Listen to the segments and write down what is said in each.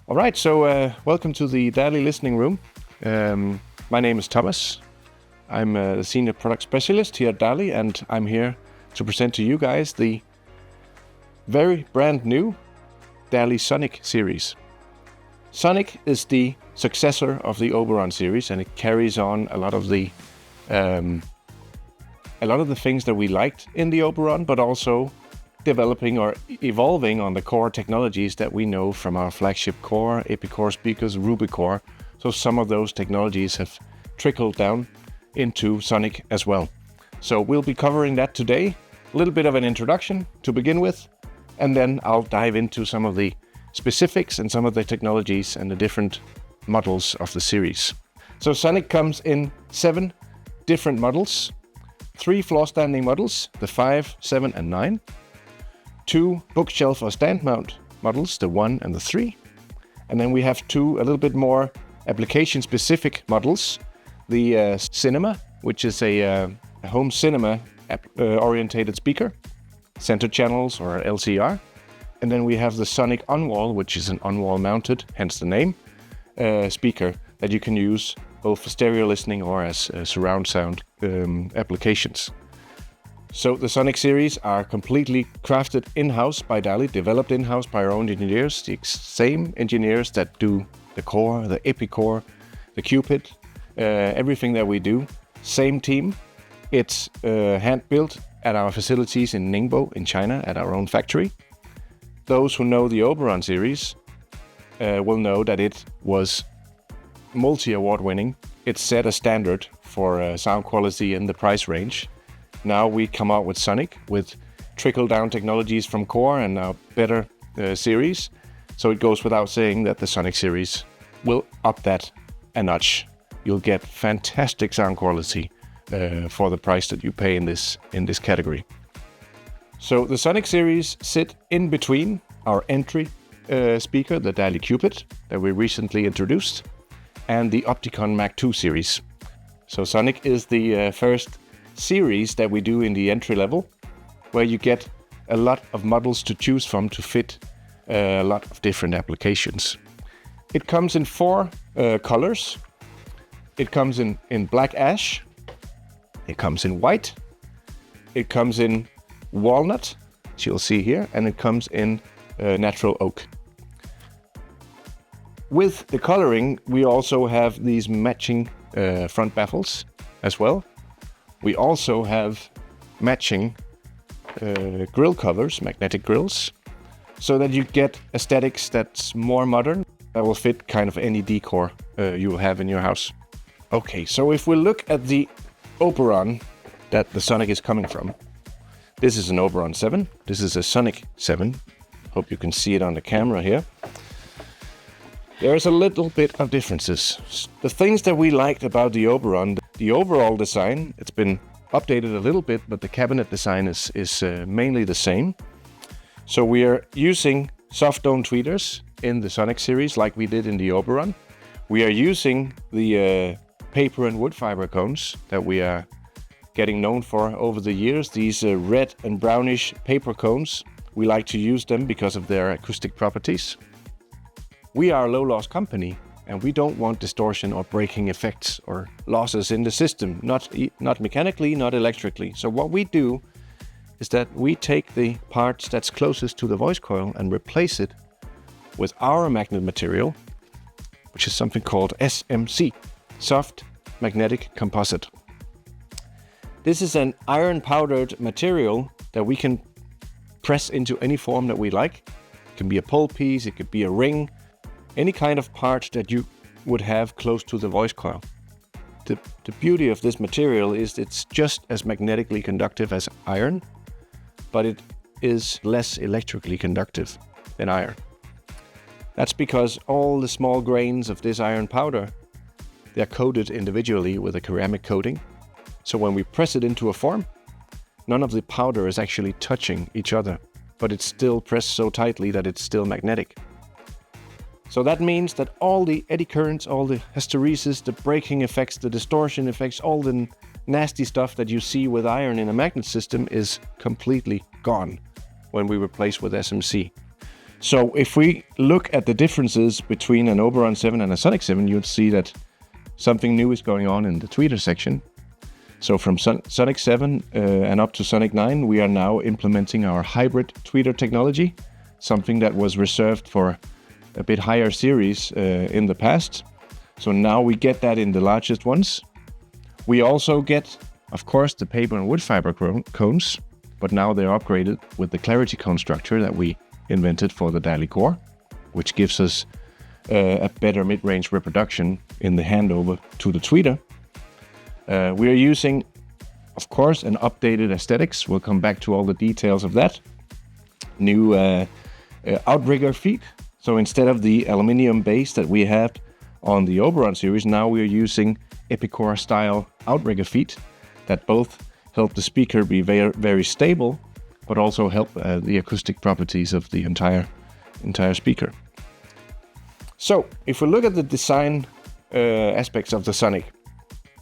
All right, so welcome to the DALI listening room. My name is Thomas. I'm a senior product specialist here at DALI, and I'm here to present to you guys the very brand new DALI Sonik series. Sonik is the successor of the Oberon series, and it carries on a lot of the things that we liked in the Oberon, but also developing or evolving on the core technologies that we know from our flagship core, Epicore speakers, Ruby core. So some of those technologies have trickled down into Sonik as well. So we'll be covering that today. A little bit of an introduction to begin with, and then I'll dive into some of the specifics and some of the technologies and the different models of the series. So Sonik comes in 7 different models, 3 floor standing models, the 5, 7 and 9, 2 bookshelf or stand mount models, the 1 and the 3, and then we have 2 a little bit more application specific models, the Cinema, which is a home cinema orientated speaker, center channels or LCR, and then we have the Sonik on-wall, which is an on-wall mounted, hence the name, speaker that you can use both for stereo listening or as surround sound applications. So the Sonik series are completely crafted in-house by DALI, developed in-house by our own engineers, the same engineers that do the core, the Epicore, the Cupid, everything that we do, same team. It's hand-built at our facilities in Ningbo in China at our own factory. Those who know the Oberon series will know that it was multi-award winning. It set a standard for sound quality in the price range. Now we come out with Sonik with trickle-down technologies from core and now better series. So it goes without saying that the Sonik series will up that a notch. You'll get fantastic sound quality for the price that you pay in this category. So the Sonik series sit in between our entry speaker, the DALI Cupid, that we recently introduced, and the Opticon Mac 2 series. So Sonik is the first series that we do in the entry level, where you get a lot of models to choose from to fit a lot of different applications. It comes in 4 colors. It comes in black ash, it comes in white, it comes in walnut, which you'll see here, and it comes in natural oak. With the coloring, we also have these matching front baffles as well. We also have matching grill covers, magnetic grills, so that you get aesthetics that's more modern, that will fit kind of any decor you will have in your house. Okay, so if we look at the Oberon that the Sonik is coming from, this is an Oberon 7, this is a Sonik 7. Hope you can see it on the camera here. There's a little bit of differences. The things that we liked about the Oberon, the overall design, it's been updated a little bit, but the cabinet design is mainly the same. So we are using soft dome tweeters in the Sonik series like we did in the Oberon. We are using the paper and wood fiber cones that we are getting known for over the years. These red and brownish paper cones, we like to use them because of their acoustic properties. We are a low loss company, and we don't want distortion or breaking effects or losses in the system, not mechanically, not electrically. So what we do is that we take the parts that's closest to the voice coil and replace it with our magnet material, which is something called SMC, soft magnetic composite. This is an iron powdered material that we can press into any form that we like. It can be a pole piece, it could be a ring, any kind of part that you would have close to the voice coil. The beauty of this material is it's just as magnetically conductive as iron, but it is less electrically conductive than iron. That's because all the small grains of this iron powder, they're coated individually with a ceramic coating. So when we press it into a form, none of the powder is actually touching each other, but it's still pressed so tightly that it's still magnetic. So that means that all the eddy currents, all the hysteresis, the breaking effects, the distortion effects, all the nasty stuff that you see with iron in a magnet system is completely gone when we replace with SMC. So if we look at the differences between an Oberon 7 and a Sonic 7, you'll see that something new is going on in the tweeter section. So from Sonic 7 and up to Sonic 9, we are now implementing our hybrid tweeter technology, something that was reserved for a bit higher series in the past. So now we get that in the largest ones. We also get, of course, the paper and wood fiber cones, but now they're upgraded with the clarity cone structure that we invented for the DALI core, which gives us a better mid-range reproduction in the handover to the tweeter. We are using, of course, an updated aesthetics. We'll come back to all the details of that. New outrigger feet. So instead of the aluminium base that we have on the Oberon series, now we are using Epicor style outrigger feet that both help the speaker be very, very stable, but also help the acoustic properties of the entire speaker. So if we look at the design aspects of the Sonic,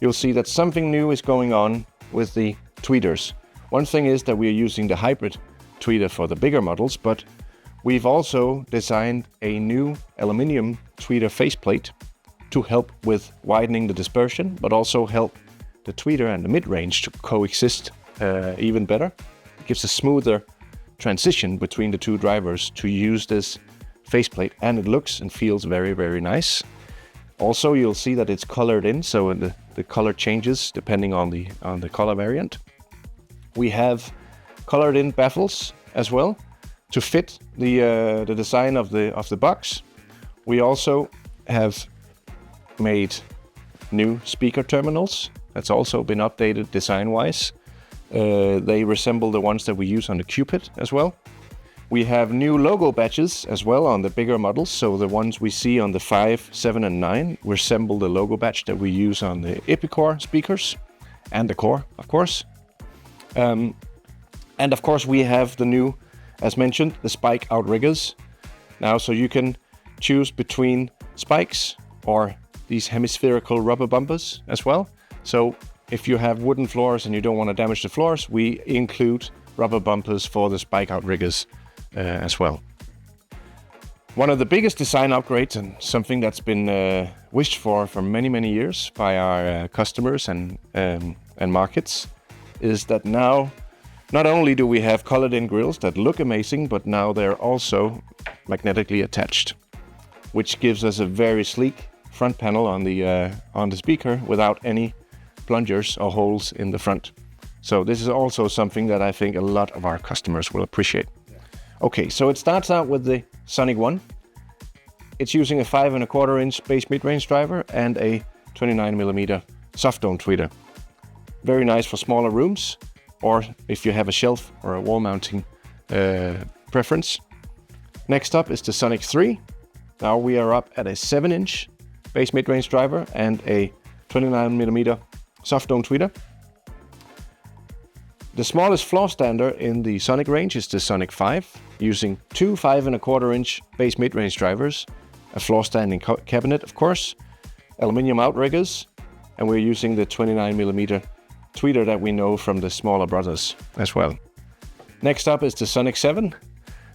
you'll see that something new is going on with the tweeters. One thing is that we are using the hybrid tweeter for the bigger models, but we've also designed a new aluminium tweeter faceplate to help with widening the dispersion, but also help the tweeter and the mid-range to coexist even better. It gives a smoother transition between the two drivers to use this faceplate, and it looks and feels very, very nice. Also, you'll see that it's colored in, so the color changes depending on the color variant. We have colored in baffles as well to fit the design of the box. We also have made new speaker terminals. That's also been updated design-wise. They resemble the ones that we use on the Cupid as well. We have new logo badges as well on the bigger models. So the ones we see on the 5, 7 and 9 resemble the logo badge that we use on the Epicor speakers and the core, of course. And of course we have the new, as mentioned, the spike outriggers. Now, so you can choose between spikes or these hemispherical rubber bumpers as well. So if you have wooden floors and you don't want to damage the floors, we include rubber bumpers for the spike outriggers as well. One of the biggest design upgrades, and something that's been wished for many, many years by our customers and markets, is that now not only do we have colored in grills that look amazing, but now they're also magnetically attached, which gives us a very sleek front panel on the speaker without any plungers or holes in the front. So this is also something that I think a lot of our customers will appreciate. Okay, so it starts out with the Sonic 1. It's using a 5¼ inch bass mid-range driver and a 29mm soft dome tweeter. Very nice for smaller rooms, or if you have a shelf or a wall mounting preference. Next up is the Sonic 3. Now we are up at a 7-inch bass mid-range driver and a 29mm soft dome tweeter. The smallest floor stander in the Sonic range is the Sonic 5, using two 5¼ inch bass mid-range drivers, a floor standing cabinet of course, aluminium outriggers, and we're using the 29mm tweeter that we know from the smaller brothers as well. Next up is the Sonic 7.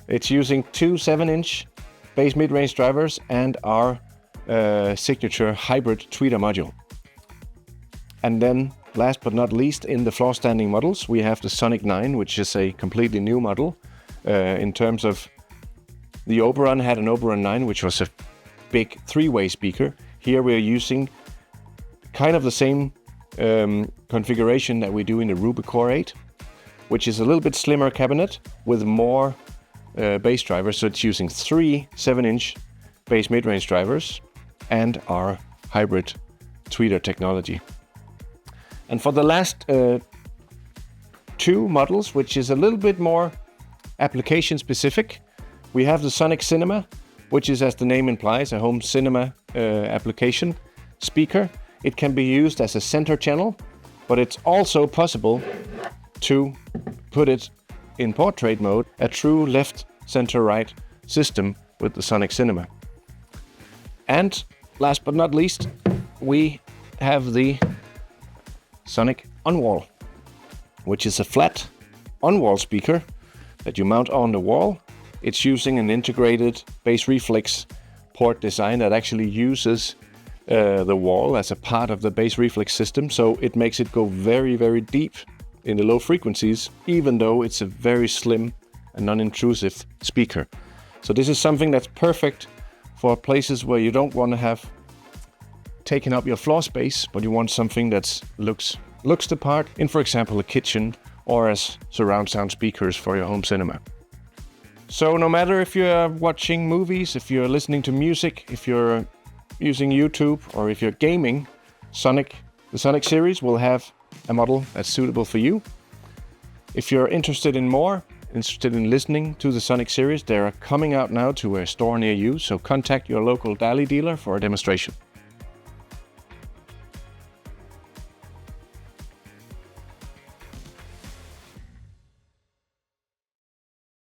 It's using two 7-inch bass mid-range drivers and our signature hybrid tweeter module. And then last but not least, in the floor standing models, we have the Sonic 9, which is a completely new model. In terms of the Oberon had an Oberon 9, which was a big 3-way speaker. Here we're using kind of the same configuration that we do in the Core 8, which is a little bit slimmer cabinet with more bass drivers. So it's using three 7-inch bass mid-range drivers and our hybrid tweeter technology. And for the last two models, which is a little bit more application specific, we have the Sonic Cinema, which is, as the name implies, a home cinema application speaker. It can be used as a center channel, but it's also possible to put it in portrait mode, a true left, center, right system with the Sonic Cinema. And last but not least, we have the Sonic On-Wall, which is a flat on-wall speaker that you mount on the wall It's using an integrated bass reflex port design that actually uses the wall as a part of the bass reflex system, so it makes it go very, very deep in the low frequencies, even though it's a very slim and non-intrusive speaker. So this is something that's perfect for places where you don't want to have taken up your floor space, but you want something that looks the part in, for example, a kitchen or as surround sound speakers for your home cinema. So no matter if you're watching movies, if you're listening to music, if you're using YouTube, or if you're gaming, the Sonik series will have a model that's suitable for you. If you're interested in listening to the Sonik series, they are coming out now to a store near you, so contact your local DALI dealer for a demonstration.